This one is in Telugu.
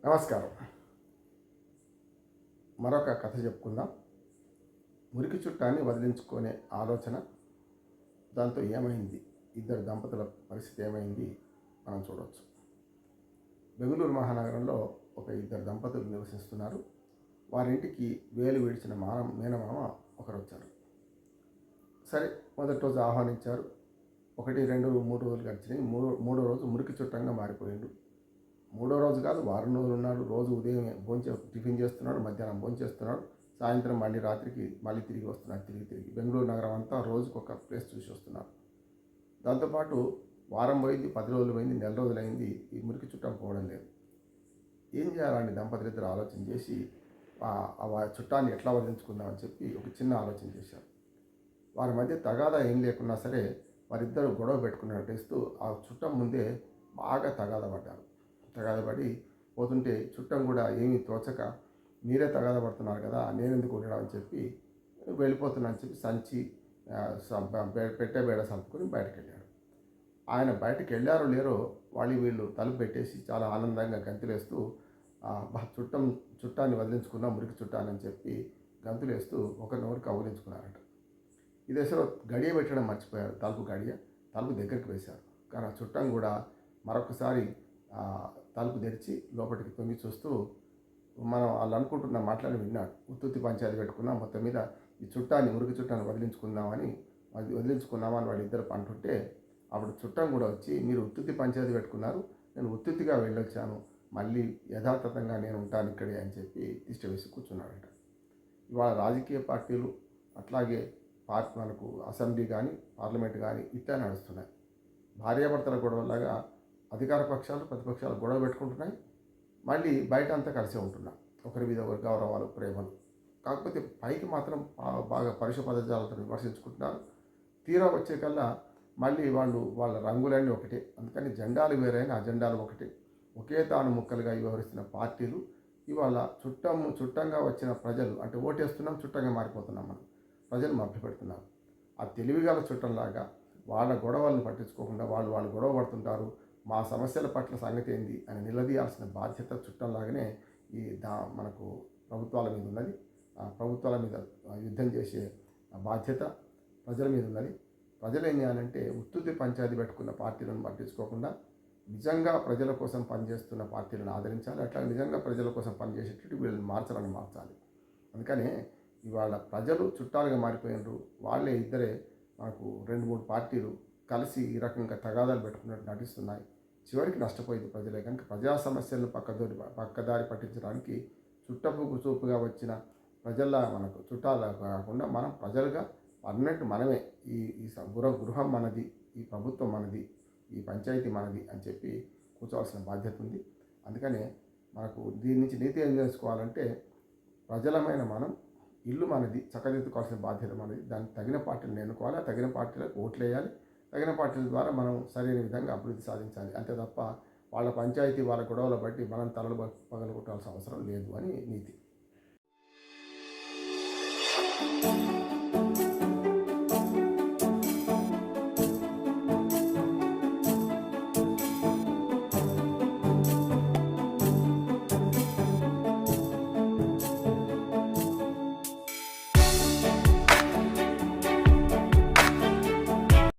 నమస్కారం. మరొక కథ చెప్పుకుందాం. మురికి చుట్టాన్ని వదిలించుకునే ఆలోచన, దాంతో ఏమైంది, ఇద్దరు దంపతుల పరిస్థితి ఏమైంది మనం చూడవచ్చు. బెంగళూరు మహానగరంలో ఇద్దరు దంపతులు నివసిస్తున్నారు. వారింటికి వేలు విడిచిన మేనమామ ఒకరు వచ్చారు. సరే, మొదటి రోజు ఆహ్వానించారు. 1, 2, 3 రోజులు గడిచినాయి. మూడో రోజు మురికి చుట్టంగా మారిపోయిండు. మూడో రోజు కాదు, వారం రోజులు ఉన్నాడు. రోజు ఉదయం టిఫిన్ చేస్తున్నాడు, మధ్యాహ్నం భోంచేస్తున్నాడు, సాయంత్రం మళ్ళీ రాత్రికి మళ్ళీ తిరిగి వస్తున్నాడు. తిరిగి బెంగళూరు నగరం అంతా రోజుకు ఒక ప్లేస్ చూసి వస్తున్నారు. దాంతోపాటు వారం పోయింది, 10 రోజులు పోయింది, నెల రోజులైంది, ఈ మురికి చుట్టం పోవడం లేదు. ఏం చేయాలని దంపతులు ఇద్దరు ఆలోచన చేసి ఆ చుట్టాన్ని ఎట్లా వదిలించుకుందామని చెప్పి ఒక చిన్న ఆలోచన చేశారు. వారి మధ్య తగాదా ఏం లేకున్నా సరే వారిద్దరు గొడవ పెట్టుకున్నట్టు ఆ చుట్టం ముందే బాగా తగాదా పడి పోతుంటే చుట్టం కూడా ఏమీ తోచక, మీరే తగాదా పడుతున్నారు కదా, నేను ఎందుకు ఉండడం అని చెప్పి వెళ్ళిపోతున్నా అని చెప్పి సంచి పెట్టే బేడ సర్దుకొని బయటకు వెళ్ళాడు. ఆయన బయటకు వెళ్ళారో లేరో వీళ్ళు తలుపు పెట్టేసి చాలా ఆనందంగా గంతులేస్తూ చుట్టాన్ని వదిలించుకున్నా, మురికి చుట్టాన్ని అని చెప్పి గంతులేస్తూ ఒకరినొకరు కౌగిలించుకున్నారట. ఈ దశలో గడియ పెట్టడం మర్చిపోయారు. తలుపు దగ్గరికి వేశారు. కానీ ఆ చుట్టం కూడా మరొకసారి తలుపు తెరిచి లోపలికి తొంగి చూస్తూ మనం వాళ్ళు అనుకుంటున్న మాటలను విన్నాడు. ఉత్తుత్తి పంచాయతీ పెట్టుకున్నాం, మొత్తం మీద ఈ మురికి చుట్టాన్ని వదిలించుకుందామని వాళ్ళిద్దరు అంటుంటే అప్పుడు చుట్టం కూడా వచ్చి, మీరు ఉత్తుత్తి పంచాయతీ పెట్టుకున్నారు, నేను ఉత్తుత్తిగా వెళ్ళొచ్చాను, మళ్ళీ యథాతథంగా నేను ఉంటాను ఇక్కడే అని చెప్పి తిష్ట వేసి కూర్చున్నాడట. ఇవాళ రాజకీయ పార్టీలు అట్లాగే మనకు అసెంబ్లీ కానీ పార్లమెంట్ కానీ ఇట్లా నడుస్తున్నాయి. భార్యాభర్తల గొడవలాగా అధికార పక్షాలు ప్రతిపక్షాలు గొడవ పెట్టుకుంటున్నాయి. మళ్ళీ బయట అంతా కలిసే ఉంటున్నాం, ఒకరి మీద ఒకరి గౌరవాలు, ప్రేమలు. కాకపోతే పైకి మాత్రం బాగా పరుష పదజాలతో విమర్శించుకుంటున్నారు. తీరా వచ్చే కల్లా మళ్ళీ వాళ్ళ రంగులన్నీ ఒకటే. అందుకని జెండాలు వేరైన అజెండాలు ఒకటే. ఒకే తాను ముక్కలుగా వ్యవహరిస్తున్న పార్టీలు ఇవాళ చుట్టంగా వచ్చిన ప్రజలు, అంటే ఓటేస్తున్నాం, చుట్టంగా మారిపోతున్నాం, మనం ప్రజలు మభ్యపెడుతున్నారు. ఆ తెలివిగల చుట్టంలాగా వాళ్ళ గొడవలను పట్టించుకోకుండా వాళ్ళు గొడవ పడుతుంటారు. మా సమస్యల పట్ల సంగతి ఏంది అని నిలదీయాల్సిన బాధ్యత చుట్టంలాగానే మనకు ప్రభుత్వాల మీద ఉన్నది. ఆ ప్రభుత్వాల మీద యుద్ధం చేసే బాధ్యత ప్రజల మీద ఉన్నది. ప్రజలు ఏం చేయాలంటే ఉత్తుత్తి పంచాయతీ పెట్టుకున్న పార్టీలను పట్టించుకోకుండా నిజంగా ప్రజల కోసం పనిచేస్తున్న పార్టీలను ఆదరించాలి. అట్లా నిజంగా ప్రజల కోసం పనిచేసేటట్టు వీళ్ళని మార్చాలి. అందుకనే ఇవాళ ప్రజలు చుట్టాలుగా మారిపోయినారు. వాళ్ళే ఇద్దరే మనకు 2-3 పార్టీలు కలిసి ఈ రకంగా తగాదాలు పెట్టుకున్నట్టు నటిస్తున్నాయి. చివరికి నష్టపోయింది ప్రజలే. కనుక ప్రజా సమస్యలను పక్కదారి పట్టించడానికి చుట్టపుకు చూపుగా వచ్చిన ప్రజల్లా మనకు చుట్టాలు కాకుండా మనం ప్రజలుగా పర్మనెంట్ మనమే, ఈ గృహం మనది, ఈ ప్రభుత్వం మనది, ఈ పంచాయతీ మనది అని చెప్పి కూర్చోవాల్సిన బాధ్యత ఉంది. అందుకనే మనకు దీని నుంచి నీతి ఏం చేసుకోవాలంటే, ప్రజలమైన మనం ఇల్లు మనది, చక్కదిద్దుకోవాల్సిన బాధ్యత మనది. దానికి తగిన పార్టీలను ఎన్నుకోవాలి, తగిన పార్టీలకు ఓట్లు వేయాలి, తగిన పార్టీల ద్వారా మనం సరైన విధంగా అభివృద్ధి సాధించాలి. అంతే తప్ప వాళ్ళ పంచాయతీ వాళ్ళ గొడవలు బట్టి మనం తలలు పగలగొట్టాల్సిన అవసరం లేదు అని నీతి.